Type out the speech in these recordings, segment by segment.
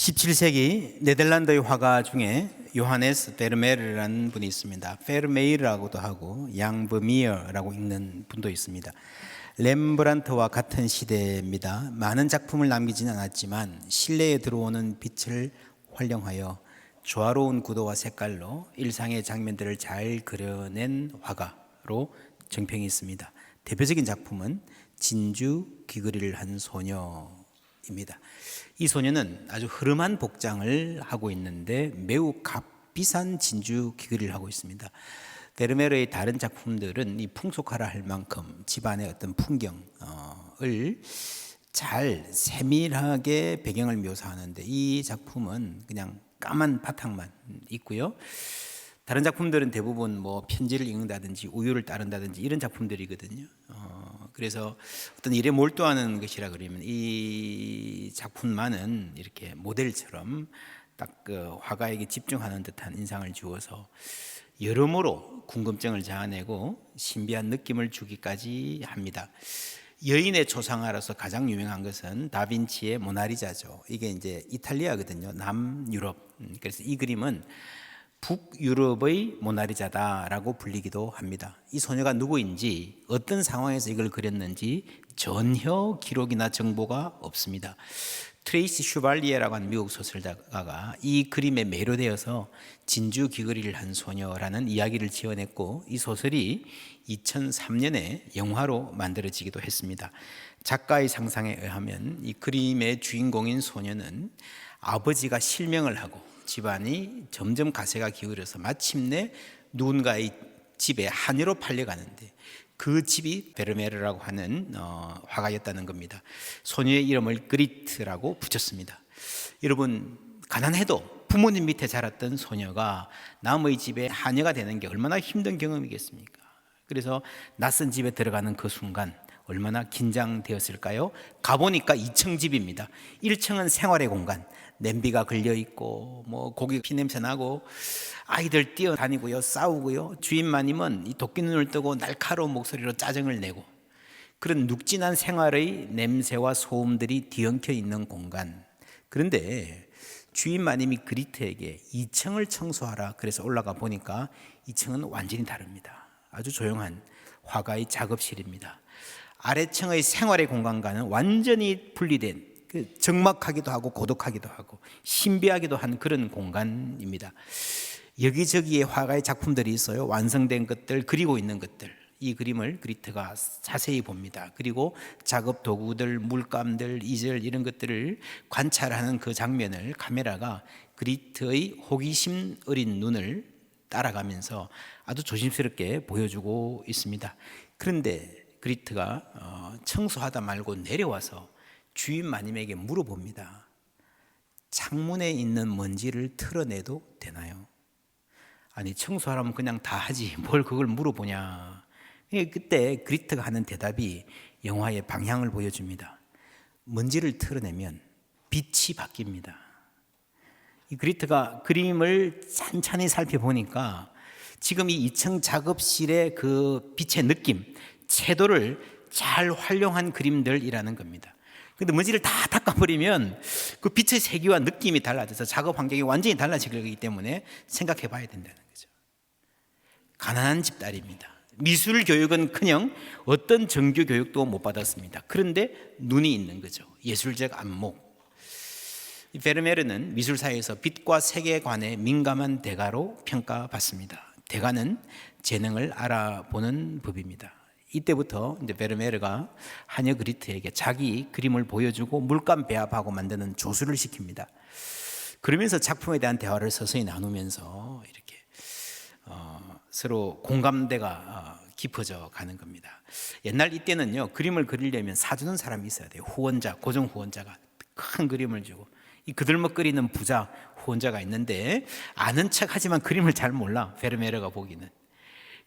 17세기 네덜란드의 화가 중에 요하네스 베르메르라는 분이 있습니다. 페르메이르라고도 하고 양버미어라고 읽는 분도 있습니다. 렘브란트와 같은 시대입니다. 많은 작품을 남기지는 않았지만 실내에 들어오는 빛을 활용하여 조화로운 구도와 색깔로 일상의 장면들을 잘 그려낸 화가로 정평이 있습니다. 대표적인 작품은 진주 귀걸이를 한 소녀입니다. 이 소녀는 아주 흐름한 복장을 하고 있는데 매우 값비싼 진주 귀걸이를 하고 있습니다. 베르메르의 다른 작품들은 이 풍속화라 할 만큼 집안의 어떤 풍경을 잘 세밀하게 배경을 묘사하는데 이 작품은 그냥 까만 바탕만 있고요. 다른 작품들은 대부분 뭐 편지를 읽는다든지 우유를 따른다든지 이런 작품들이거든요. 그래서 어떤 일에 몰두하는 것이라 그러면 이 작품만은 이렇게 모델처럼 딱 그 화가에게 집중하는 듯한 인상을 주어서 여러모로 궁금증을 자아내고 신비한 느낌을 주기까지 합니다. 여인의 초상화로서 가장 유명한 것은 다빈치의 모나리자죠. 이게 이제 이탈리아거든요. 남유럽. 그래서 이 그림은 북유럽의 모나리자다라고 불리기도 합니다. 이 소녀가 누구인지 어떤 상황에서 이걸 그렸는지 전혀 기록이나 정보가 없습니다. 트레이시 슈발리에라고 하는 미국 소설가가 이 그림에 매료되어서 진주 귀걸이를 한 소녀라는 이야기를 지어냈고 이 소설이 2003년에 영화로 만들어지기도 했습니다. 작가의 상상에 의하면 이 그림의 주인공인 소녀는 아버지가 실명을 하고 집안이 점점 가세가 기울어서 마침내 누군가의 집에 하녀로 팔려가는데 그 집이 베르메르라고 하는 화가였다는 겁니다. 소녀의 이름을 그리트라고 붙였습니다. 여러분, 가난해도 부모님 밑에 자랐던 소녀가 남의 집에 하녀가 되는 게 얼마나 힘든 경험이겠습니까? 그래서 낯선 집에 들어가는 그 순간 얼마나 긴장되었을까요? 가보니까 2층 집입니다. 1층은 생활의 공간, 냄비가 걸려 있고 뭐 고기 피냄새 나고 아이들 뛰어다니고요, 싸우고요. 주인 마님은 이 도끼 눈을 뜨고 날카로운 목소리로 짜증을 내고 그런 눅진한 생활의 냄새와 소음들이 뒤엉켜 있는 공간. 그런데 주인 마님이 그리트에게 2층을 청소하라 그래서 올라가 보니까 2층은 완전히 다릅니다. 아주 조용한 화가의 작업실입니다. 아래층의 생활의 공간과는 완전히 분리된 적막하기도 하고 고독하기도 하고 신비하기도 한 그런 공간입니다. 여기저기에 화가의 작품들이 있어요. 완성된 것들, 그리고 있는 것들. 이 그림을 그리트가 자세히 봅니다. 그리고 작업 도구들, 물감들, 이젤 이런 것들을 관찰하는 그 장면을 카메라가 그리트의 호기심 어린 눈을 따라가면서 아주 조심스럽게 보여주고 있습니다. 그런데 그리트가 청소하다 말고 내려와서 주인 마님에게 물어봅니다. 창문에 있는 먼지를 털어내도 되나요? 아니, 청소하라면 그냥 다 하지 뭘 그걸 물어보냐. 그때 그리트가 하는 대답이 영화의 방향을 보여줍니다. 먼지를 털어내면 빛이 바뀝니다. 이 그리트가 그림을 찬찬히 살펴보니까 지금 이 2층 작업실의 그 빛의 느낌, 채도를 잘 활용한 그림들이라는 겁니다. 근데 먼지를 다 닦아버리면 그 빛의 세기와 느낌이 달라져서 작업 환경이 완전히 달라질 거기 때문에 생각해 봐야 된다는 거죠. 가난한 집딸입니다. 미술 교육은커녕 어떤 정규 교육도 못 받았습니다. 그런데 눈이 있는 거죠. 예술적 안목. 베르메르는 미술사에서 빛과 세계관에 민감한 대가로 평가받습니다. 대가는 재능을 알아보는 법입니다. 이때부터 이제 베르메르가 하녀 그리트에게 자기 그림을 보여주고 물감 배합하고 만드는 조수를 시킵니다. 그러면서 작품에 대한 대화를 서서히 나누면서 이렇게 서로 공감대가 깊어져 가는 겁니다. 옛날 이때는요, 그림을 그리려면 사주는 사람이 있어야 돼요. 후원자, 고정 후원자가 큰 그림을 주고 이 그들먹거리는 부자 후원자가 있는데 아는 척하지만 그림을 잘 몰라, 베르메르가 보기는.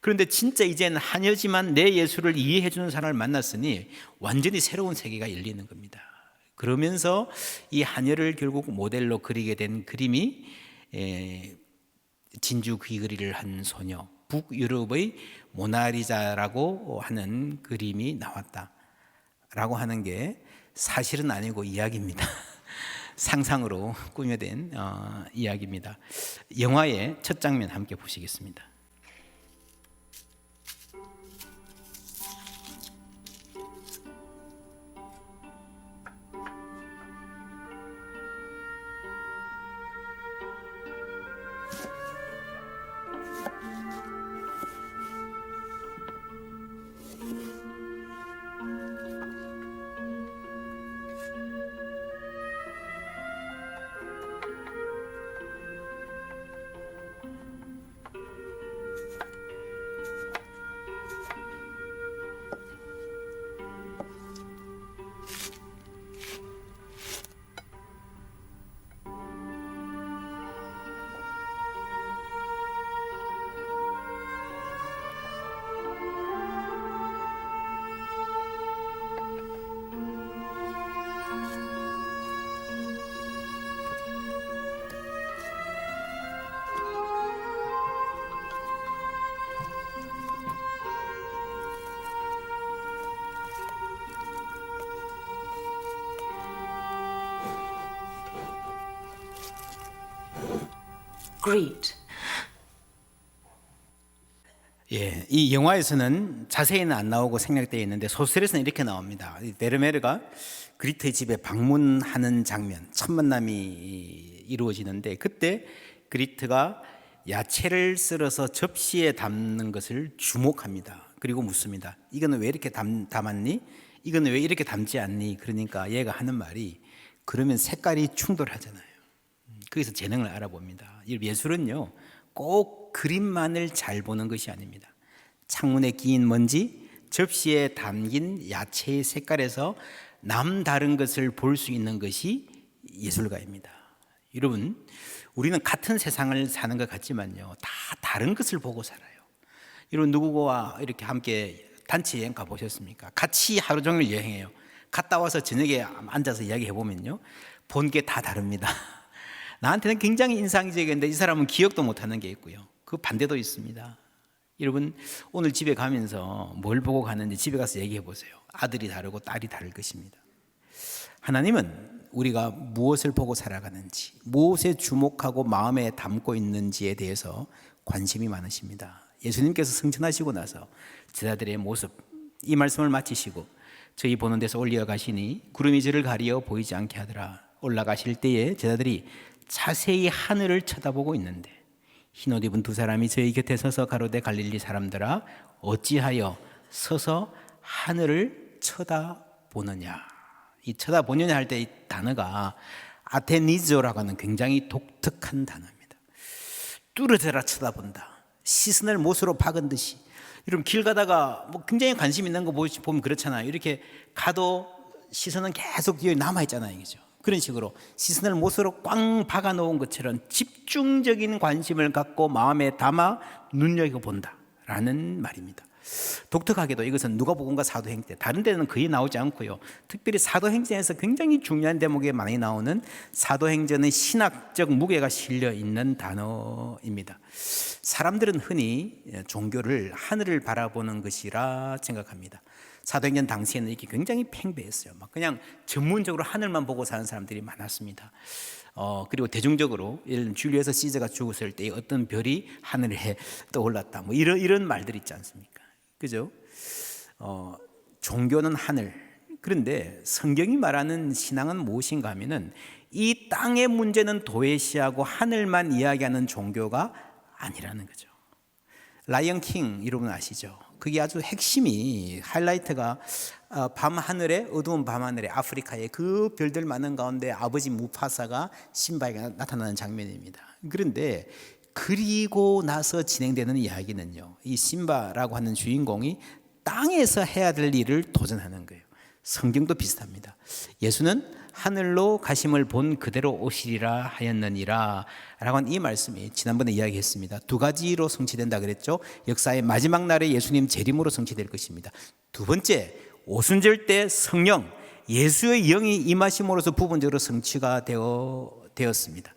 그런데 진짜 이제는 하녀지만 내 예술을 이해해 주는 사람을 만났으니 완전히 새로운 세계가 열리는 겁니다. 그러면서 이 하녀를 결국 모델로 그리게 된 그림이 진주 귀걸이를 한 소녀, 북유럽의 모나리자라고 하는 그림이 나왔다라고 하는 게 사실은 아니고 이야기입니다. 상상으로 꾸며낸 이야기입니다. 영화의 첫 장면 함께 보시겠습니다. Greet. 예, 이 영화에서는 자세히는 안 나오고 생략되어 있는데 소설에서는 이렇게 나옵니다. 베르메르가 그리트의 집에 방문하는 장면, 첫 만남이 이루어지는데 그때 그리트가 야채를 썰어서 접시에 담는 것을 주목합니다. 그리고 묻습니다. 이거는 왜 이렇게 담았니? 이거는 왜 이렇게 담지 않니? 그러니까 얘가 하는 말이 그러면 색깔이 충돌하잖아요. 거기서 재능을 알아봅니다. 예술은요, 꼭 그림만을 잘 보는 것이 아닙니다. 창문에 끼인 먼지, 접시에 담긴 야채의 색깔에서 남다른 것을 볼 수 있는 것이 예술가입니다. 여러분, 우리는 같은 세상을 사는 것 같지만요, 다 다른 것을 보고 살아요. 여러분, 누구와 이렇게 함께 단체 여행 가보셨습니까? 같이 하루 종일 여행해요. 갔다 와서 저녁에 앉아서 이야기해 보면요, 본 게 다 다릅니다. 나한테는 굉장히 인상적이었는데 이 사람은 기억도 못하는 게 있고요. 그 반대도 있습니다. 여러분, 오늘 집에 가면서 뭘 보고 가는지 집에 가서 얘기해 보세요. 아들이 다르고 딸이 다를 것입니다. 하나님은 우리가 무엇을 보고 살아가는지, 무엇에 주목하고 마음에 담고 있는지에 대해서 관심이 많으십니다. 예수님께서 승천하시고 나서 제자들의 모습, 이 말씀을 마치시고 저희 보는 데서 올려가시니 구름이 저를 가리어 보이지 않게 하더라. 올라가실 때에 제자들이 자세히 하늘을 쳐다보고 있는데 흰옷 입은 두 사람이 저희 곁에 서서 가로되 갈릴리 사람들아 어찌하여 서서 하늘을 쳐다보느냐. 이 쳐다보느냐 할 때 이 단어가 아테니조라고 하는 굉장히 독특한 단어입니다. 뚫어져라 쳐다본다. 시선을 못으로 박은 듯이. 여러분, 길 가다가 뭐 굉장히 관심 있는 거 보면 그렇잖아요. 이렇게 가도 시선은 계속 뒤에 남아있잖아요. 그죠? 그런 식으로 시선을 못으로 꽝 박아놓은 것처럼 집중적인 관심을 갖고 마음에 담아 눈여겨본다라는 말입니다. 독특하게도 이것은 누가복음과 사도행전, 다른 데는 거의 나오지 않고요. 특별히 사도행전에서 굉장히 중요한 대목에 많이 나오는 사도행전의 신학적 무게가 실려 있는 단어입니다. 사람들은 흔히 종교를 하늘을 바라보는 것이라 생각합니다. 사도행전 당시에는 이렇게 굉장히 팽배했어요. 막 그냥 전문적으로 하늘만 보고 사는 사람들이 많았습니다. 그리고 대중적으로 예를 들면 줄리어스 시저가 죽었을 때 어떤 별이 하늘에 떠올랐다, 뭐 이런 말들 있지 않습니까? 그죠? 종교는 하늘. 그런데 성경이 말하는 신앙은 무엇인가 하면은 이 땅의 문제는 도외시하고 하늘만 이야기하는 종교가 아니라는 거죠. 라이언 킹 여러분 아시죠? 그게 아주 핵심이 하이라이트가 밤하늘에, 어두운 밤하늘에 아프리카의 그 별들 많은 가운데 아버지 무파사가 심바에게 나타나는 장면입니다. 그런데 그리고 나서 진행되는 이야기는요, 이 심바라고 하는 주인공이 땅에서 해야 될 일을 도전하는 거예요. 성경도 비슷합니다. 예수는 하늘로 가심을 본 그대로 오시리라 하였느니라 라고 한 이 말씀이 지난번에 이야기했습니다. 두 가지로 성취된다 그랬죠. 역사의 마지막 날에 예수님 재림으로 성취될 것입니다. 두 번째, 오순절 때 성령, 예수의 영이 임하심으로써 부분적으로 성취가 되었습니다.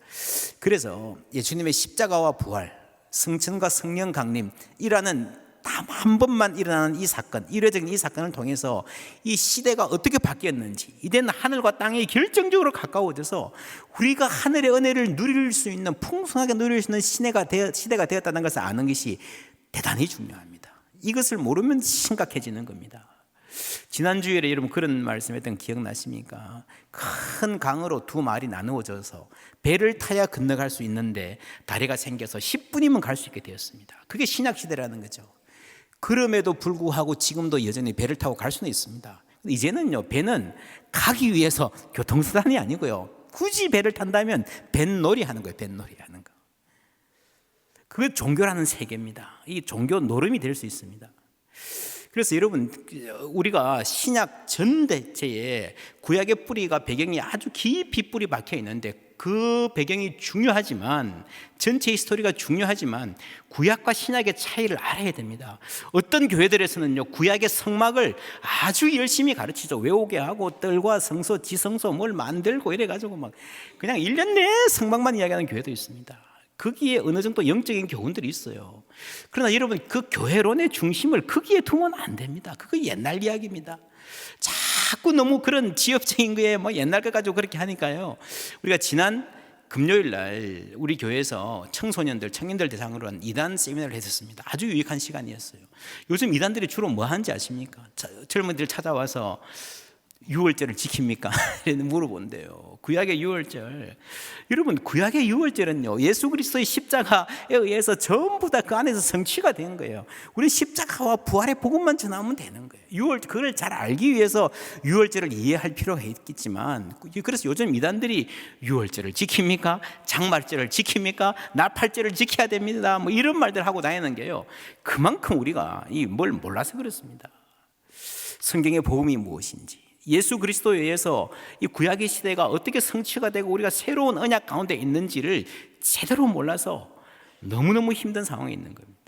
그래서 예수님의 십자가와 부활, 성천과 성령 강림이라는 단 한 번만 일어나는 이 사건, 이례적인 이 사건을 통해서 이 시대가 어떻게 바뀌었는지, 이제는 하늘과 땅이 결정적으로 가까워져서 우리가 하늘의 은혜를 누릴 수 있는, 풍성하게 누릴 수 있는 시대가 되었다는 것을 아는 것이 대단히 중요합니다. 이것을 모르면 심각해지는 겁니다. 지난주에 여러분 그런 말씀했던 기억나십니까? 큰 강으로 두 마을이 나누어져서 배를 타야 건너갈 수 있는데 다리가 생겨서 10분이면 갈 수 있게 되었습니다. 그게 신약시대라는 거죠. 그럼에도 불구하고 지금도 여전히 배를 타고 갈 수는 있습니다. 이제는요, 배는 가기 위해서 교통수단이 아니고요, 굳이 배를 탄다면 뱃놀이 하는 거예요. 뱃놀이 하는 거. 그게 종교라는 세계입니다. 이 종교 노름이 될 수 있습니다. 그래서 여러분, 우리가 신약 전 대체에 구약의 뿌리가 배경이 아주 깊이 뿌리 박혀 있는데, 그 배경이 중요하지만, 전체 스토리가 중요하지만 구약과 신약의 차이를 알아야 됩니다. 어떤 교회들에서는요, 구약의 성막을 아주 열심히 가르치죠. 외우게 하고 뜰과 성소, 지성소 뭘 만들고 이래가지고 막 그냥 1년 내에 성막만 이야기하는 교회도 있습니다. 거기에 어느 정도 영적인 교훈들이 있어요. 그러나 여러분, 그 교회론의 중심을 거기에 두면 안 됩니다. 그거 옛날 이야기입니다. 자꾸 너무 그런 지역적인 거에 뭐 옛날 것 가지고 그렇게 하니까요. 우리가 지난 금요일 날 우리 교회에서 청소년들, 청년들 대상으로 한 이단 세미나를 했었습니다. 아주 유익한 시간이었어요. 요즘 이단들이 주로 뭐 하는지 아십니까? 젊은이들 찾아와서 유월절을 지킵니까? 물어본대요. 구약의 유월절. 여러분, 구약의 유월절은요, 예수 그리스도의 십자가에 의해서 전부 다 그 안에서 성취가 된 거예요. 우리는 십자가와 부활의 복음만 전하면 되는 거예요. 그걸 잘 알기 위해서 유월절을 이해할 필요가 있겠지만, 그래서 요즘 이단들이 유월절을 지킵니까? 장말절을 지킵니까? 나팔절을 지켜야 됩니다. 뭐 이런 말들 하고 다니는 게요, 그만큼 우리가 뭘 몰라서 그렇습니다. 성경의 복음이 무엇인지, 예수 그리스도에 의해서 이 구약의 시대가 어떻게 성취가 되고 우리가 새로운 언약 가운데 있는지를 제대로 몰라서 너무너무 힘든 상황에 있는 겁니다.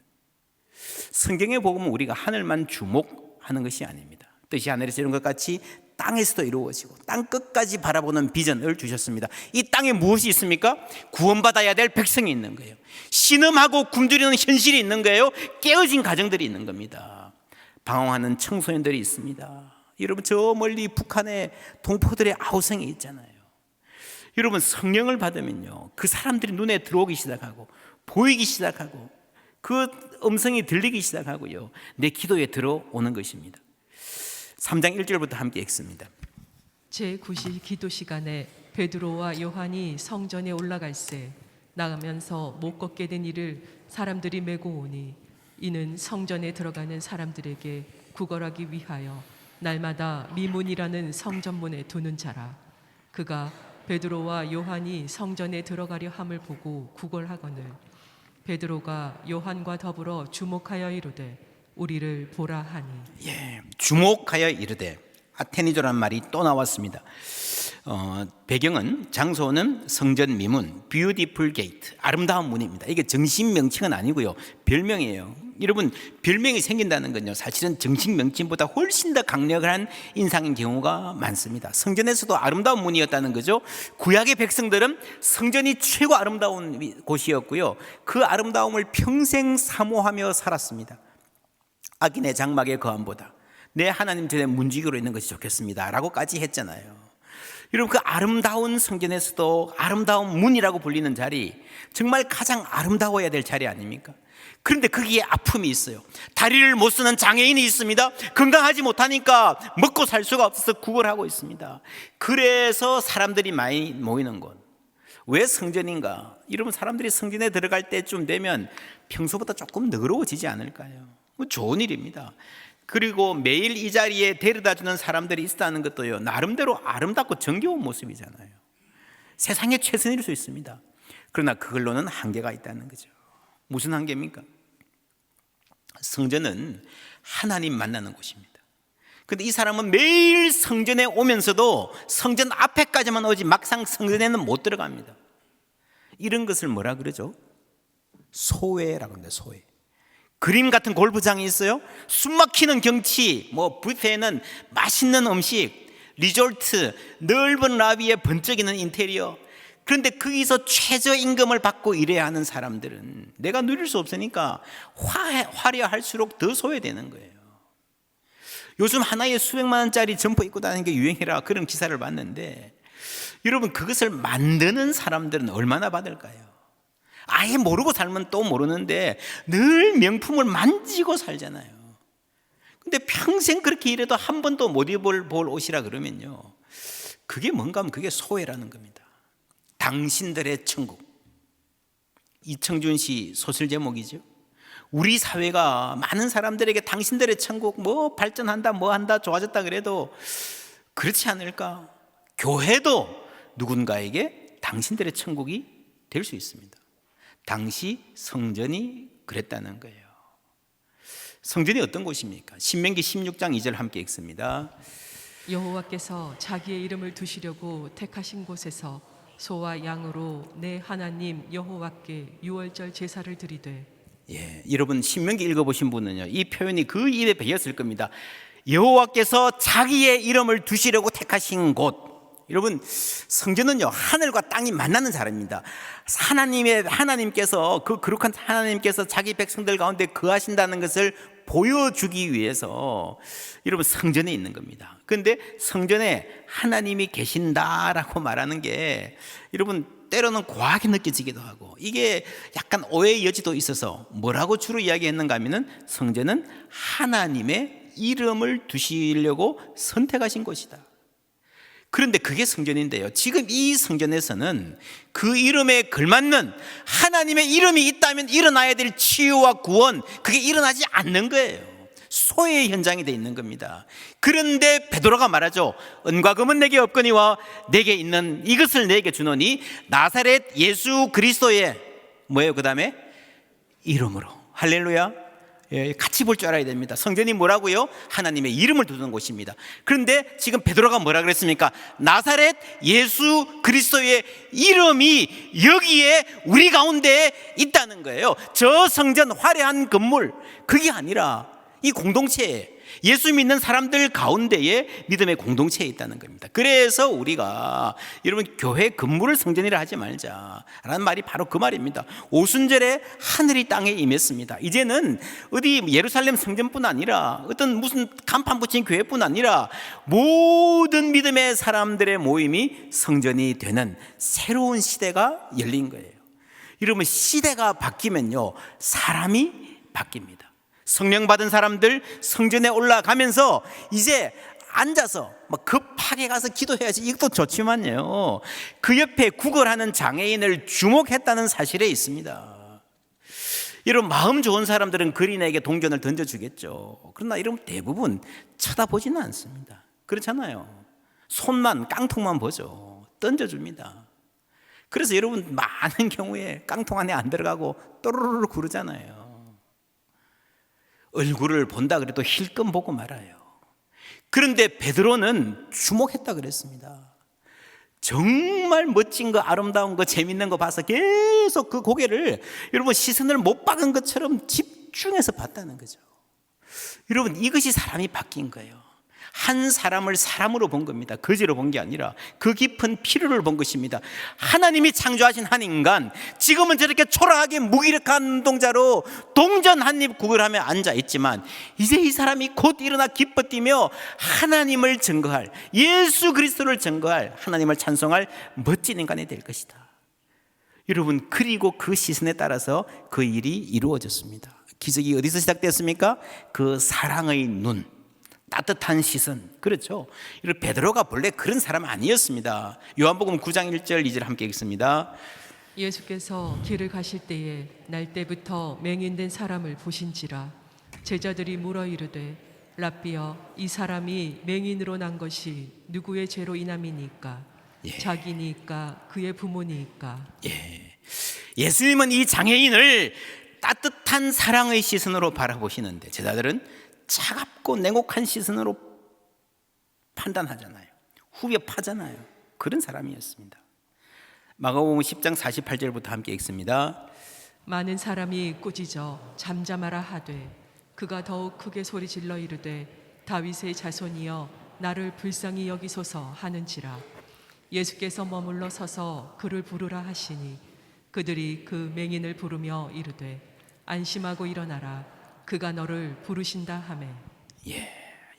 성경의 복음은 우리가 하늘만 주목하는 것이 아닙니다. 뜻이 하늘에서 이룬 것 같이 땅에서도 이루어지고 땅 끝까지 바라보는 비전을 주셨습니다. 이 땅에 무엇이 있습니까? 구원받아야 될 백성이 있는 거예요. 신음하고 굶주리는 현실이 있는 거예요. 깨어진 가정들이 있는 겁니다. 방황하는 청소년들이 있습니다. 여러분, 저 멀리 북한의 동포들의 아우성이 있잖아요. 여러분, 성령을 받으면요, 그 사람들이 눈에 들어오기 시작하고 보이기 시작하고 그 음성이 들리기 시작하고요, 내 기도에 들어오는 것입니다. 3장 1절부터 함께 읽습니다. 제9시 기도 시간에 베드로와 요한이 성전에 올라갈새 나가면서 못 걷게 된 이를 사람들이 메고 오니 이는 성전에 들어가는 사람들에게 구걸하기 위하여 날마다 미문이라는 성전문에 두는 자라. 그가 베드로와 요한이 성전에 들어가려 함을 보고 구걸하거늘 베드로가 요한과 더불어 주목하여 이르되 우리를 보라 하니. 주목하여 이르되, 아테니조란 말이 또 나왔습니다. 배경은, 장소는 성전 미문, 뷰티풀 게이트, 아름다운 문입니다. 이게 정식 명칭은 아니고요, 별명이에요. 여러분, 별명이 생긴다는 건요, 사실은 정식 명칭보다 훨씬 더 강력한 인상인 경우가 많습니다. 성전에서도 아름다운 문이었다는 거죠. 구약의 백성들은 성전이 최고 아름다운 곳이었고요, 그 아름다움을 평생 사모하며 살았습니다. 악인의 장막의 거함보다 내 하나님 전에 문지기로 있는 것이 좋겠습니다 라고까지 했잖아요. 여러분, 그 아름다운 성전에서도 아름다운 문이라고 불리는 자리, 정말 가장 아름다워야 될 자리 아닙니까? 그런데 거기에 아픔이 있어요. 다리를 못 쓰는 장애인이 있습니다. 건강하지 못하니까 먹고 살 수가 없어서 구걸하고 있습니다. 그래서 사람들이 많이 모이는 곳. 왜 성전인가? 여러분, 사람들이 성전에 들어갈 때쯤 되면 평소보다 조금 너그러워지지 않을까요? 좋은 일입니다. 그리고 매일 이 자리에 데려다주는 사람들이 있다는 것도요, 나름대로 아름답고 정겨운 모습이잖아요. 세상의 최선일 수 있습니다. 그러나 그걸로는 한계가 있다는 거죠. 무슨 한계입니까? 성전은 하나님 만나는 곳입니다. 그런데 이 사람은 매일 성전에 오면서도 성전 앞에까지만 오지 막상 성전에는 못 들어갑니다. 이런 것을 뭐라 그러죠? 소외라고 합니다. 소외. 그림 같은 골프장이 있어요. 숨막히는 경치, 뷔페에는 맛있는 음식, 리조트, 넓은 라비에 번쩍이는 인테리어, 그런데 거기서 최저임금을 받고 일해야 하는 사람들은 내가 누릴 수 없으니까 화려할수록 더 소외되는 거예요. 요즘 하나에 수백만 원짜리 점퍼 입고 다니는 게 유행이라 그런 기사를 봤는데, 여러분 그것을 만드는 사람들은 얼마나 받을까요? 아예 모르고 살면 또 모르는데 늘 명품을 만지고 살잖아요. 근데 평생 그렇게 일해도 한 번도 못 입을 옷이라 그러면요, 그게 뭔가 하면 그게 소외라는 겁니다. 당신들의 천국, 이청준 씨 소설 제목이죠. 우리 사회가 많은 사람들에게 당신들의 천국, 뭐 발전한다 뭐 한다 좋아졌다 그래도 그렇지 않을까? 교회도 누군가에게 당신들의 천국이 될 수 있습니다. 당시 성전이 그랬다는 거예요. 성전이 어떤 곳입니까? 신명기 16장 2절 함께 읽습니다. 여호와께서 자기의 이름을 두시려고 택하신 곳에서 소와 양으로 내 하나님 여호와께 유월절 제사를 드리되. 여러분 신명기 읽어보신 분은요, 이 표현이 그 입에 배었을 겁니다. 여호와께서 자기의 이름을 두시려고 택하신 곳. 여러분 성전은요, 하늘과 땅이 만나는 자리입니다. 하나님께서 그 거룩한 하나님께서 자기 백성들 가운데 거하신다는 것을 보여주기 위해서 여러분 성전에 있는 겁니다. 그런데 성전에 하나님이 계신다라고 말하는 게 여러분 때로는 과하게 느껴지기도 하고, 이게 약간 오해의 여지도 있어서 뭐라고 주로 이야기했는가 하면은 성전은 하나님의 이름을 두시려고 선택하신 곳이다. 그런데 그게 성전인데요, 지금 이 성전에서는 그 이름에 걸맞는 하나님의 이름이 있다면 일어나야 될 치유와 구원, 그게 일어나지 않는 거예요. 소외의 현장이 되어 있는 겁니다. 그런데 베드로가 말하죠. 은과 금은 내게 없거니와 내게 있는 이것을 내게 주노니 나사렛 예수 그리스도의 뭐예요? 그 다음에 이름으로. 할렐루야. 같이 볼 줄 알아야 됩니다. 성전이 뭐라고요? 하나님의 이름을 두는 곳입니다. 그런데 지금 베드로가 뭐라 그랬습니까? 나사렛 예수 그리스도의 이름이 여기에 우리 가운데 있다는 거예요. 저 성전 화려한 건물, 그게 아니라 이 공동체에, 예수 믿는 사람들 가운데에 믿음의 공동체에 있다는 겁니다. 그래서 우리가 여러분 교회 건물을 성전이라 하지 말자라는 말이 바로 그 말입니다. 오순절에 하늘이 땅에 임했습니다. 이제는 어디 예루살렘 성전뿐 아니라 어떤 무슨 간판 붙인 교회뿐 아니라 모든 믿음의 사람들의 모임이 성전이 되는 새로운 시대가 열린 거예요. 여러분 시대가 바뀌면요, 사람이 바뀝니다. 성령 받은 사람들 성전에 올라가면서 이제 앉아서 막 급하게 가서 기도해야지, 이것도 좋지만요, 그 옆에 구걸하는 장애인을 주목했다는 사실에 있습니다. 이런 마음 좋은 사람들은 그린에게 동전을 던져주겠죠. 그러나 이런 대부분 쳐다보지는 않습니다. 그렇잖아요. 손만, 깡통만 보죠. 던져줍니다. 그래서 여러분 많은 경우에 깡통 안에 안 들어가고 또르르 구르잖아요. 얼굴을 본다 그래도 힐끔 보고 말아요. 그런데 베드로는 주목했다 그랬습니다. 정말 멋진 거, 아름다운 거, 재밌는 거 봐서 계속 그 고개를 여러분 시선을 못 박은 것처럼 집중해서 봤다는 거죠. 여러분 이것이 사람이 바뀐 거예요. 한 사람을 사람으로 본 겁니다. 거지로 본 게 아니라 그 깊은 필요를 본 것입니다. 하나님이 창조하신 한 인간, 지금은 저렇게 초라하게 무기력한 운동자로 동전 한 입 구걸하며 앉아있지만 이제 이 사람이 곧 일어나 기뻐 뛰며 하나님을 증거할, 예수 그리스도를 증거할, 하나님을 찬송할 멋진 인간이 될 것이다. 여러분 그리고 그 시선에 따라서 그 일이 이루어졌습니다. 기적이 어디서 시작됐습니까? 그 사랑의 눈, 따뜻한 시선. 그렇죠. 베드로가 본래 그런 사람 아니었습니다. 요한복음 9장 1절 2절 함께 읽습니다. 예수께서 길을 가실 때에 날 때부터 맹인된 사람을 보신지라. 제자들이 물어 이르되 랍비여, 이 사람이 맹인으로 난 것이 누구의 죄로 인함이니까? 자기니까 그의 부모니까? 예수님은 이 장애인을 따뜻한 사랑의 시선으로 바라보시는데 제자들은 차갑고 냉혹한 시선으로 판단하잖아요. 후벼 파잖아요. 그런 사람이었습니다. 마가복음 10장 48절부터 함께 읽습니다. 많은 사람이 꾸짖어 잠잠하라 하되 그가 더욱 크게 소리질러 이르되 다윗의 자손이여 나를 불쌍히 여기소서 하는지라. 예수께서 머물러 서서 그를 부르라 하시니 그들이 그 맹인을 부르며 이르되 안심하고 일어나라 그가 너를 부르신다 하매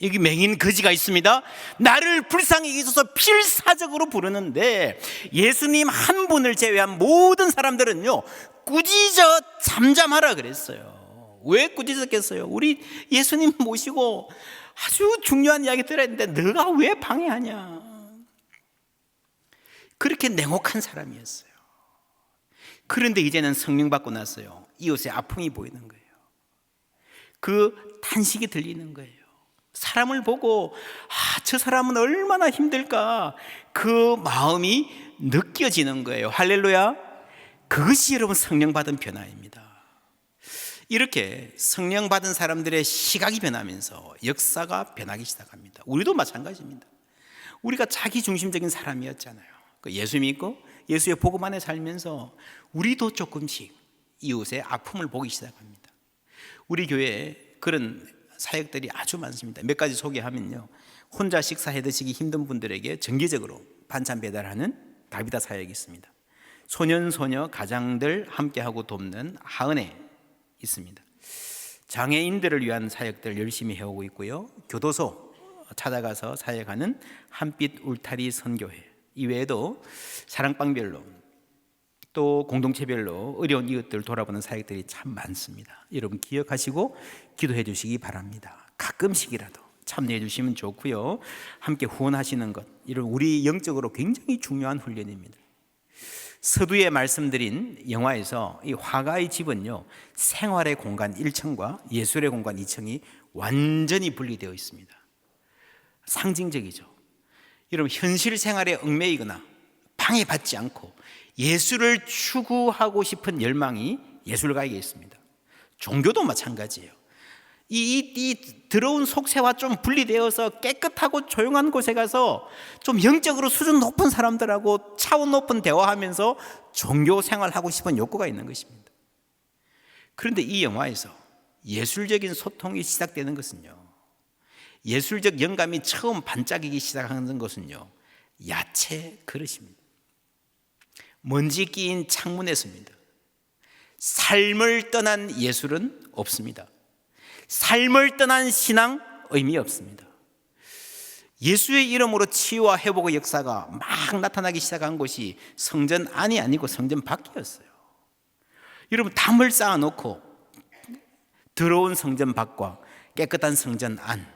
여기 맹인 거지가 있습니다. 나를 불쌍히 여기서 필사적으로 부르는데 예수님 한 분을 제외한 모든 사람들은요 꾸짖어 잠잠하라 그랬어요. 왜 꾸짖었겠어요? 우리 예수님 모시고 아주 중요한 이야기 들어야 되는데 너가 왜 방해하냐. 그렇게 냉혹한 사람이었어요. 그런데 이제는 성령 받고 났어요. 이웃의 아픔이 보이는 거예요. 그 탄식이 들리는 거예요. 사람을 보고 저 사람은 얼마나 힘들까 그 마음이 느껴지는 거예요. 할렐루야. 그것이 여러분 성령 받은 변화입니다. 이렇게 성령 받은 사람들의 시각이 변하면서 역사가 변하기 시작합니다. 우리도 마찬가지입니다. 우리가 자기 중심적인 사람이었잖아요. 예수 믿고 예수의 복음 안에 살면서 우리도 조금씩 이웃의 아픔을 보기 시작합니다. 우리 교회에 그런 사역들이 아주 많습니다. 몇 가지 소개하면요, 혼자 식사해 드시기 힘든 분들에게 정기적으로 반찬 배달하는 다비다 사역이 있습니다. 소년 소녀 가장들 함께하고 돕는 하은혜 있습니다. 장애인들을 위한 사역들 열심히 해오고 있고요, 교도소 찾아가서 사역하는 한빛 울타리 선교회 이외에도 사랑방별로 또 공동체별로 어려운 이웃들 돌아보는 사역들이 참 많습니다. 여러분 기억하시고 기도해 주시기 바랍니다. 가끔씩이라도 참여해 주시면 좋고요, 함께 후원하시는 것, 이런 우리 영적으로 굉장히 중요한 훈련입니다. 서두에 말씀드린 영화에서 이 화가의 집은요, 생활의 공간 1층과 예술의 공간 2층이 완전히 분리되어 있습니다. 상징적이죠. 여러분 현실 생활에 얽매이거나 방해받지 않고 예술을 추구하고 싶은 열망이 예술가에게 있습니다. 종교도 마찬가지예요. 이 더러운 속세와 좀 분리되어서 깨끗하고 조용한 곳에 가서 좀 영적으로 수준 높은 사람들하고 차원 높은 대화하면서 종교 생활하고 싶은 욕구가 있는 것입니다. 그런데 이 영화에서 예술적인 소통이 시작되는 것은요, 예술적 영감이 처음 반짝이기 시작하는 것은요, 야채 그릇입니다. 먼지 끼인 창문에서입니다. 삶을 떠난 예술은 없습니다. 삶을 떠난 신앙 의미 없습니다. 예수의 이름으로 치유와 회복의 역사가 막 나타나기 시작한 곳이 성전 안이 아니고 성전 밖이었어요. 여러분 담을 쌓아놓고 더러운 성전 밖과 깨끗한 성전 안,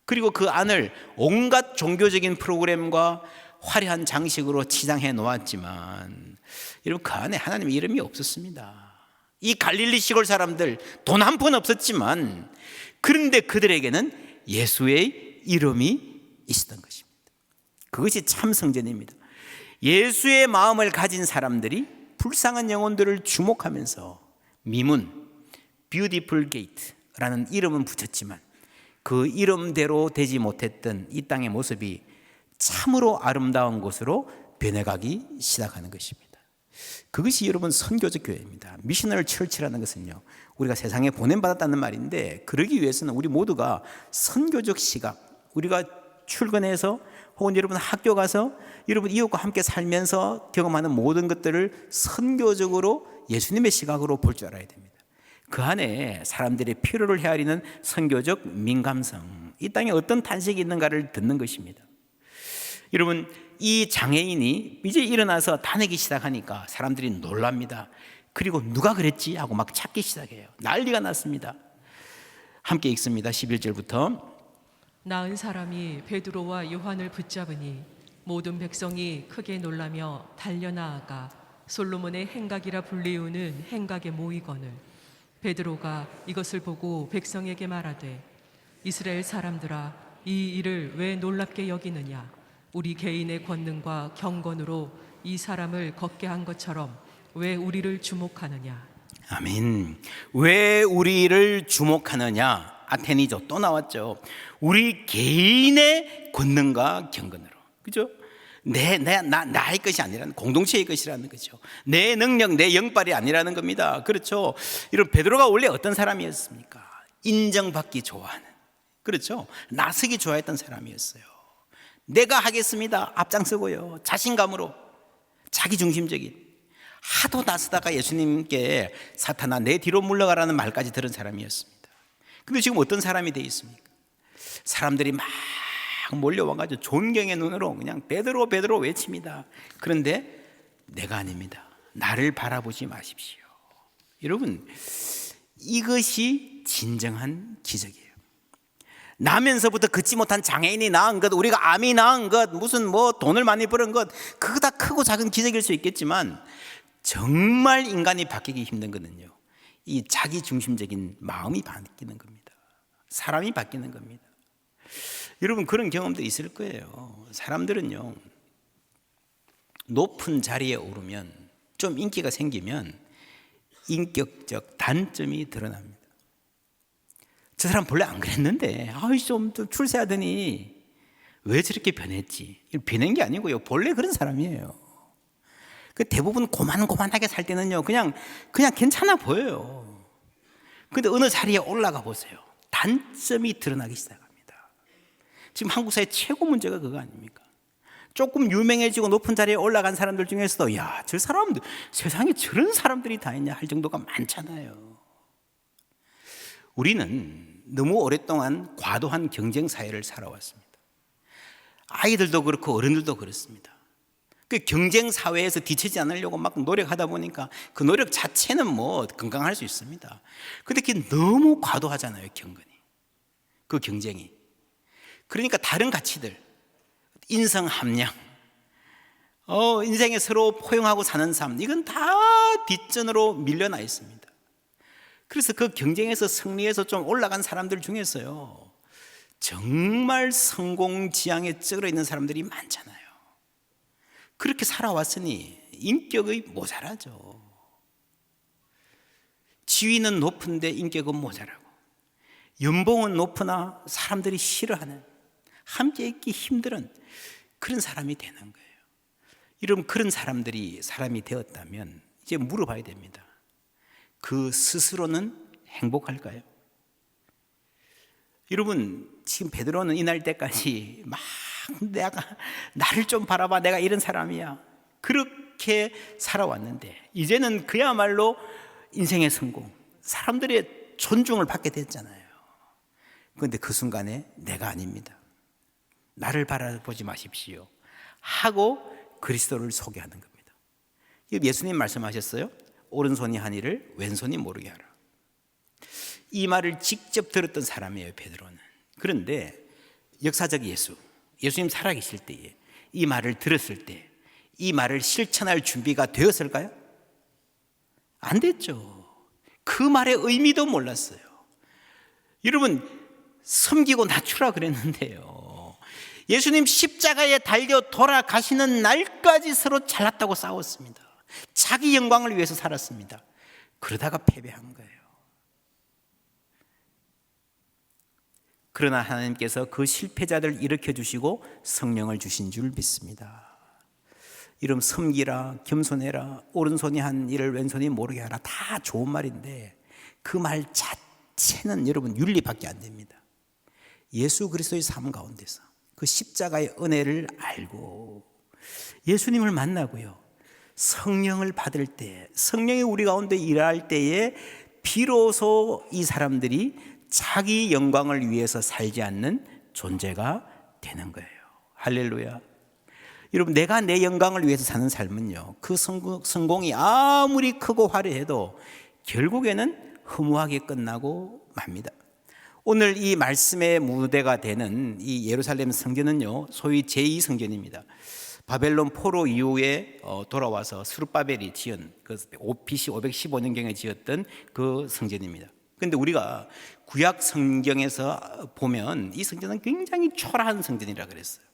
그리고 그 안을 온갖 종교적인 프로그램과 화려한 장식으로 치장해 놓았지만 여러분 그 안에 하나님의 이름이 없었습니다. 이 갈릴리 시골 사람들 돈 한 푼 없었지만 그런데 그들에게는 예수의 이름이 있었던 것입니다. 그것이 참 성전입니다. 예수의 마음을 가진 사람들이 불쌍한 영혼들을 주목하면서 미문, 뷰티풀 게이트라는 이름은 붙였지만 그 이름대로 되지 못했던 이 땅의 모습이 참으로 아름다운 곳으로 변해가기 시작하는 것입니다. 그것이 여러분 선교적 교회입니다. 미셔널 처치라는 것은요, 우리가 세상에 보냄받았다는 말인데 그러기 위해서는 우리 모두가 선교적 시각, 우리가 출근해서 혹은 여러분 학교 가서 여러분 이웃과 함께 살면서 경험하는 모든 것들을 선교적으로 예수님의 시각으로 볼 줄 알아야 됩니다. 그 안에 사람들의 필요를 헤아리는 선교적 민감성, 이 땅에 어떤 탄식이 있는가를 듣는 것입니다. 여러분 이 장애인이 이제 일어나서 다니기 시작하니까 사람들이 놀랍니다. 그리고 누가 그랬지 하고 막 찾기 시작해요. 난리가 났습니다. 함께 읽습니다. 11절부터. 나은 사람이 베드로와 요한을 붙잡으니 모든 백성이 크게 놀라며 달려나아가 솔로몬의 행각이라 불리우는 행각에 모이거늘 베드로가 이것을 보고 백성에게 말하되 이스라엘 사람들아 이 일을 왜 놀랍게 여기느냐 우리 개인의 권능과 경건으로 이 사람을 걷게 한 것처럼 왜 우리를 주목하느냐. 아멘. 왜 우리를 주목하느냐. 아테니죠. 또 나왔죠. 우리 개인의 권능과 경건으로. 그죠? 나의 것이 아니라는, 공동체의 것이라는 거죠. 내 능력, 내 영빨이 아니라는 겁니다. 그렇죠. 이런 베드로가 원래 어떤 사람이었습니까? 인정받기 좋아하는, 그렇죠. 나서기 좋아했던 사람이었어요. 내가 하겠습니다. 앞장서고요. 자신감으로 자기중심적인, 하도 나서다가 예수님께 사탄아 내 뒤로 물러가라는 말까지 들은 사람이었습니다. 근데 지금 어떤 사람이 되어 있습니까? 사람들이 막 몰려와가지고 존경의 눈으로 그냥 베드로 베드로 외칩니다. 그런데 내가 아닙니다. 나를 바라보지 마십시오. 여러분, 이것이 진정한 기적이에요. 나면서부터 긋지 못한 장애인이 낳은 것, 우리가 암이 낳은 것, 무슨 뭐 돈을 많이 버는 것, 그거 다 크고 작은 기적일 수 있겠지만 정말 인간이 바뀌기 힘든 거는요, 이 자기중심적인 마음이 바뀌는 겁니다. 사람이 바뀌는 겁니다. 여러분, 그런 경험도 있을 거예요. 사람들은요, 높은 자리에 오르면, 좀 인기가 생기면 인격적 단점이 드러납니다. 저 사람 본래 안 그랬는데 좀 출세하더니 왜 저렇게 변했지? 변한 게 아니고요, 본래 그런 사람이에요. 그 대부분 고만고만하게 살 때는요 그냥 괜찮아 보여요. 그런데 어느 자리에 올라가 보세요, 단점이 드러나기 시작합니다. 지금 한국 사회 최고 문제가 그거 아닙니까? 조금 유명해지고 높은 자리에 올라간 사람들 중에서도 야, 저 사람 세상에 저런 사람들이 다 있냐 할 정도가 많잖아요. 우리는 너무 오랫동안 과도한 경쟁 사회를 살아왔습니다. 아이들도 그렇고 어른들도 그렇습니다. 그 경쟁 사회에서 뒤처지 않으려고 막 노력하다 보니까 그 노력 자체는 뭐 건강할 수 있습니다. 근데 그게 너무 과도하잖아요, 경건이. 그 경쟁이. 그러니까 다른 가치들, 인성 함량, 인생에 서로 포용하고 사는 삶, 이건 다 뒷전으로 밀려나 있습니다. 그래서 그 경쟁에서 승리해서 좀 올라간 사람들 중에서요 정말 성공 지향에 찌그러 있는 사람들이 많잖아요. 그렇게 살아왔으니 인격이 모자라죠. 지위는 높은데 인격은 모자라고, 연봉은 높으나 사람들이 싫어하는, 함께 있기 힘든 그런 사람이 되는 거예요. 여러분, 그런 사람들이 사람이 되었다면 이제 물어봐야 됩니다. 그 스스로는 행복할까요? 여러분, 지금 베드로는 이날 때까지 막 나를 좀 바라봐, 내가 이런 사람이야, 그렇게 살아왔는데 이제는 그야말로 인생의 성공, 사람들의 존중을 받게 됐잖아요. 그런데 그 순간에 내가 아닙니다, 나를 바라보지 마십시오 하고 그리스도를 소개하는 겁니다. 예수님 말씀하셨어요. 오른손이 한 일을 왼손이 모르게 하라. 이 말을 직접 들었던 사람이에요, 베드로는. 그런데 역사적 예수님 살아계실 때에 이 말을 들었을 때 이 말을 실천할 준비가 되었을까요? 안 됐죠. 그 말의 의미도 몰랐어요. 여러분, 섬기고 낮추라 그랬는데요, 예수님 십자가에 달려 돌아가시는 날까지 서로 잘났다고 싸웠습니다. 자기 영광을 위해서 살았습니다. 그러다가 패배한 거예요. 그러나 하나님께서 그 실패자들을 일으켜 주시고 성령을 주신 줄 믿습니다. 이름 섬기라, 겸손해라, 오른손이 한 일을 왼손이 모르게 하라, 다 좋은 말인데 그 말 자체는 여러분 윤리밖에 안 됩니다. 예수 그리스도의 삶 가운데서 그 십자가의 은혜를 알고 예수님을 만나고요, 성령을 받을 때, 성령이 우리 가운데 일할 때에 비로소 이 사람들이 자기 영광을 위해서 살지 않는 존재가 되는 거예요. 할렐루야. 여러분, 내가 내 영광을 위해서 사는 삶은요, 그 성공이 아무리 크고 화려해도 결국에는 허무하게 끝나고 맙니다. 오늘 이 말씀의 무대가 되는 이 예루살렘 성전은요 소위 제2성전입니다. 바벨론 포로 이후에 돌아와서 스룹바벨이 지은 그 BC 515년경에 지었던 그 성전입니다. 그런데 우리가 구약 성경에서 보면 이 성전은 굉장히 초라한 성전이라 그랬어요.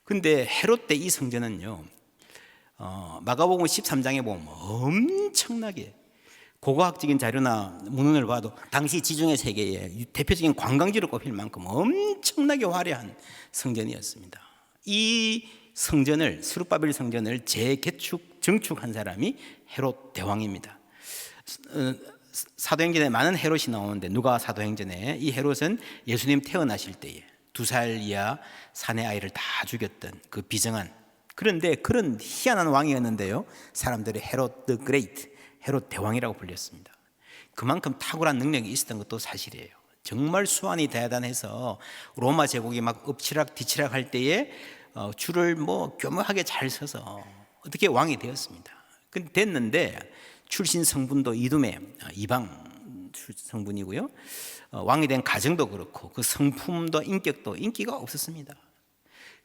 근데 헤롯 때 이 성전은요 마가복음 13장에 보면 엄청나게 고고학적인 자료나 문헌을 봐도 당시 지중해 세계의 대표적인 관광지로 꼽힐 만큼 엄청나게 화려한 성전이었습니다. 이 성전을, 스룹바벨 성전을 정축한 사람이 헤롯 대왕입니다. 사도행전에 많은 헤롯이 나오는데 누가 사도행전에 이 헤롯은 예수님 태어나실 때에 2살 이하 사내 아이를 다 죽였던 그 비정한, 그런데 그런 희한한 왕이었는데요, 사람들이 헤롯 더 그레이트, 헤롯 대왕이라고 불렸습니다. 그만큼 탁월한 능력이 있었던 것도 사실이에요. 정말 수완이 대단해서 로마 제국이 막 엎치락 뒤치락 할 때에 줄을 뭐 교묘하게 잘 서서 어떻게 왕이 되었습니다. 근데 됐는데 출신 성분도 이두메, 이방 성분이고요, 왕이 된 가정도 그렇고 그 성품도 인격도 인기가 없었습니다.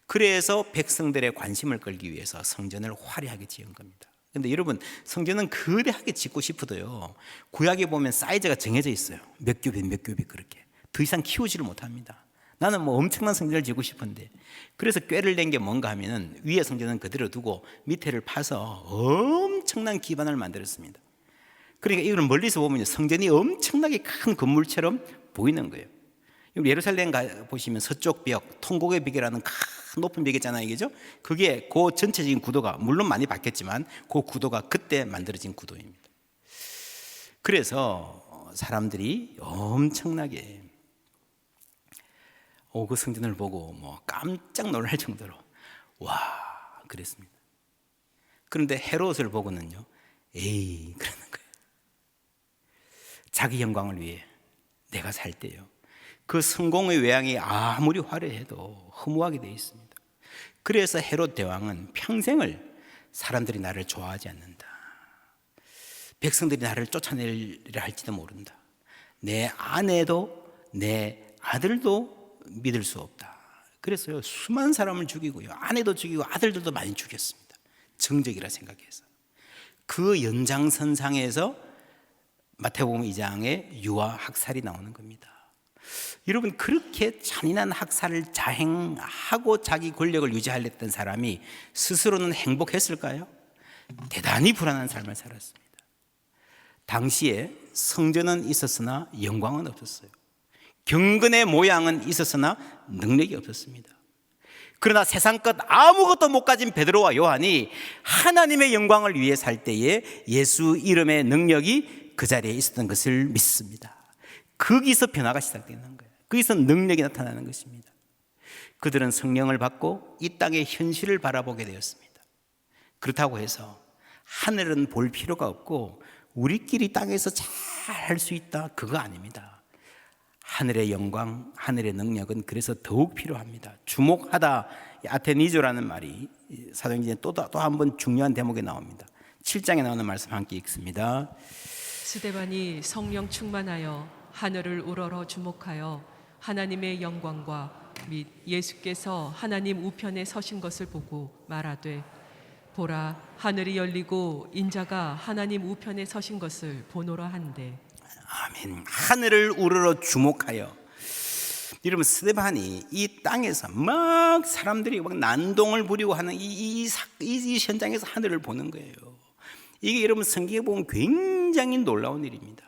그래서 백성들의 관심을 끌기 위해서 성전을 화려하게 지은 겁니다. 근데 여러분, 성전은 거대하게 짓고 싶어도요, 구약에 보면 사이즈가 정해져 있어요. 몇 규빗 몇 규빗, 그렇게 더 이상 키우지를 못합니다. 나는 뭐 엄청난 성전을 짓고 싶은데, 그래서 꾀를 낸 게 뭔가 하면은 위에 성전은 그대로 두고 밑에를 파서 엄청난 기반을 만들었습니다. 그러니까 이걸 멀리서 보면 성전이 엄청나게 큰 건물처럼 보이는 거예요. 예루살렘 보시면 서쪽 벽, 통곡의 벽이라는 큰 높은 벽 있잖아요, 그죠? 그게 그 전체적인 구도가 물론 많이 바뀌었지만 그 구도가 그때 만들어진 구도입니다. 그래서 사람들이 엄청나게 그 성전을 보고 뭐 깜짝 놀랄 정도로 와 그랬습니다. 그런데 헤롯을 보고는요, 에이 그러는 거예요. 자기 영광을 위해 내가 살 때요, 그 성공의 외양이 아무리 화려해도 허무하게 되어 있습니다. 그래서 헤롯 대왕은 평생을 사람들이 나를 좋아하지 않는다, 백성들이 나를 쫓아내리라 할지도 모른다, 내 아내도 내 아들도 믿을 수 없다. 그래서요, 수많은 사람을 죽이고요, 아내도 죽이고 아들들도 많이 죽였습니다. 정적이라 생각해서. 그 연장선상에서 마태복음 2장에 유아 학살이 나오는 겁니다. 여러분, 그렇게 잔인한 학살을 자행하고 자기 권력을 유지하려던 사람이 스스로는 행복했을까요? 대단히 불안한 삶을 살았습니다. 당시에 성전은 있었으나 영광은 없었어요. 경건의 모양은 있었으나 능력이 없었습니다. 그러나 세상 것 아무것도 못 가진 베드로와 요한이 하나님의 영광을 위해 살 때에 예수 이름의 능력이 그 자리에 있었던 것을 믿습니다. 거기서 변화가 시작되는 거예요. 거기서 능력이 나타나는 것입니다. 그들은 성령을 받고 이 땅의 현실을 바라보게 되었습니다. 그렇다고 해서 하늘은 볼 필요가 없고 우리끼리 땅에서 잘 할 수 있다, 그거 아닙니다. 하늘의 영광, 하늘의 능력은 그래서 더욱 필요합니다. 주목하다, 아테니조라는 말이 사도행전에 또 한 번 중요한 대목에 나옵니다. 7장에 나오는 말씀 함께 읽습니다. 스데반이 성령 충만하여 하늘을 우러러 주목하여 하나님의 영광과 및 예수께서 하나님 우편에 서신 것을 보고 말하되, 보라, 하늘이 열리고 인자가 하나님 우편에 서신 것을 보노라 한대. 아멘. 하늘을 우러러 주목하여. 여러분, 스데반이 이 땅에서 막 사람들이 막 난동을 부리고 하는 이 현장에서 하늘을 보는 거예요. 이게 여러분 성경에 보면 굉장히 놀라운 일입니다.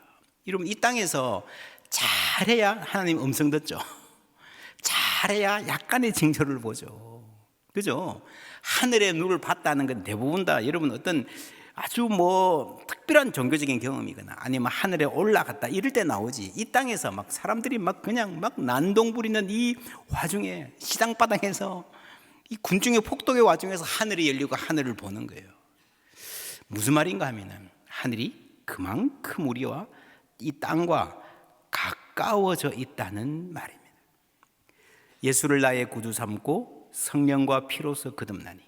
여러분, 이 땅에서 잘해야 하나님 음성 듣죠. 잘해야 약간의 징조를 보죠. 그죠? 하늘의 눈을 봤다는 건 대부분 다 여러분 어떤 아주 뭐 특별한 종교적인 경험이거나 아니면 하늘에 올라갔다 이럴 때 나오지, 이 땅에서 막 사람들이 막 그냥 막 난동 부리는 이 와중에, 시장바닥에서 이 군중의 폭동의 와중에서 하늘이 열리고 하늘을 보는 거예요. 무슨 말인가 하면은 하늘이 그만큼 우리와 이 땅과 가까워져 있다는 말입니다. 예수를 나의 구주 삼고 성령과 피로서 거듭나니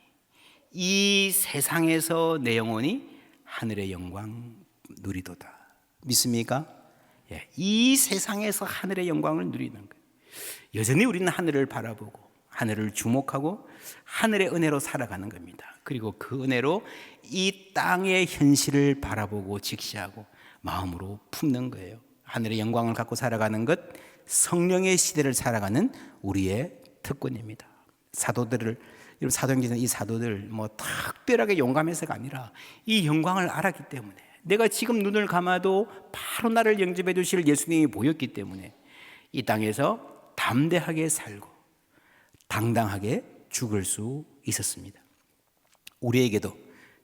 이 세상에서 내 영혼이 하늘의 영광 누리도다. 믿습니까? 예, 이 세상에서 하늘의 영광을 누리는 거예요. 여전히 우리는 하늘을 바라보고 하늘을 주목하고 하늘의 은혜로 살아가는 겁니다. 그리고 그 은혜로 이 땅의 현실을 바라보고 직시하고 마음으로 품는 거예요. 하늘의 영광을 갖고 살아가는 것, 성령의 시대를 살아가는 우리의 특권입니다. 여러분, 사도행전은 이 사도들 뭐 특별하게 용감해서가 아니라 이 영광을 알았기 때문에, 내가 지금 눈을 감아도 바로 나를 영접해 주실 예수님이 보였기 때문에 이 땅에서 담대하게 살고 당당하게 죽을 수 있었습니다. 우리에게도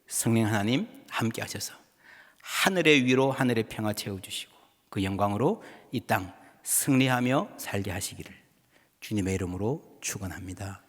성령 하나님 함께 하셔서 하늘의 위로 하늘의 평화 채워주시고 그 영광으로 이 땅 승리하며 살게 하시기를 주님의 이름으로 축원합니다.